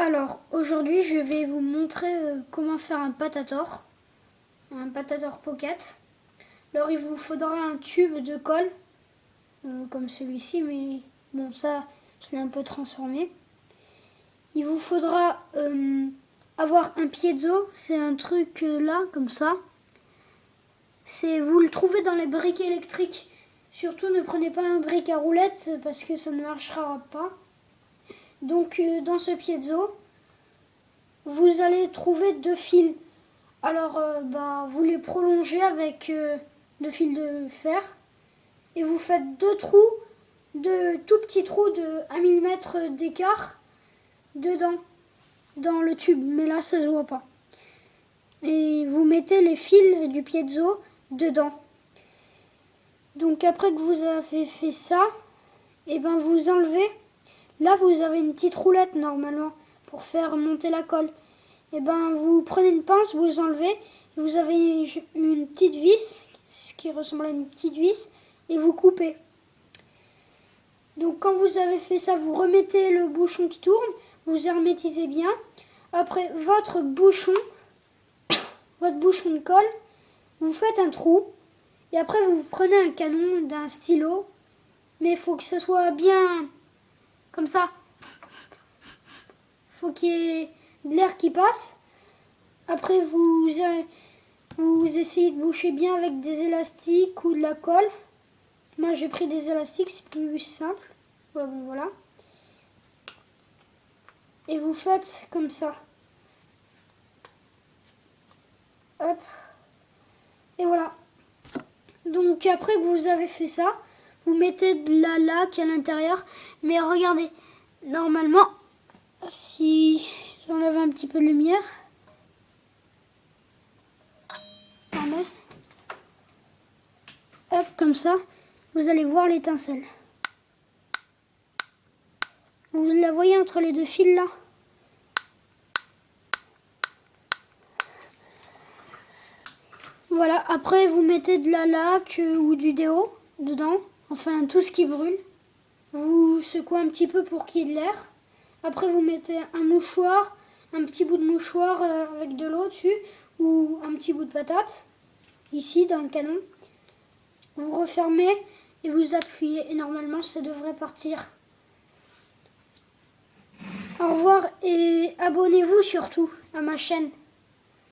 Alors, aujourd'hui, je vais vous montrer comment faire un patator pocket. Alors, il vous faudra un tube de colle, comme celui-ci, mais bon, ça, je l'ai un peu transformé. Il vous faudra avoir un piezo, c'est un truc là, comme ça. Vous le trouvez dans les briques électriques. Surtout, ne prenez pas un brique à roulettes parce que ça ne marchera pas. Donc, dans ce piezo, vous allez trouver 2 fils. Alors, vous les prolongez avec 2 fils de fer et vous faites 2 trous, 2 tout petits trous de 1 mm d'écart dedans, dans le tube, mais là ça se voit pas. Et vous mettez les fils du piezo dedans. Donc après que vous avez fait ça, et vous enlevez. Là vous avez une petite roulette normalement pour faire monter la colle. Et vous prenez une pince, vous enlevez, vous avez une petite vis, ce qui ressemble à une petite vis, et vous coupez. Donc quand vous avez fait ça, vous remettez le bouchon qui tourne, vous hermétisez bien. Après votre bouchon de colle, vous faites un trou, et après vous prenez un canon d'un stylo, mais il faut que ça soit bien comme ça. Il faut qu'il y ait de l'air qui passe. Après vous essayez de boucher bien avec des élastiques ou de la colle. Moi j'ai pris des élastiques, c'est plus simple. Ouais, bon, voilà. Et vous faites comme ça. Hop. Et voilà. Donc après que vous avez fait ça, vous mettez de la laque à l'intérieur. Mais regardez, normalement, si j'enlève un petit peu de lumière, hop, comme ça, vous allez voir l'étincelle. Vous la voyez entre les 2 fils là? Voilà, après vous mettez de la laque ou du déo dedans, enfin tout ce qui brûle. Vous secouez un petit peu pour qu'il y ait de l'air. Après vous mettez un mouchoir, un petit bout de mouchoir avec de l'eau dessus, ou un petit bout de patate, ici dans le canon. Vous refermez et vous appuyez et normalement ça devrait partir. Au revoir et abonnez-vous surtout à ma chaîne.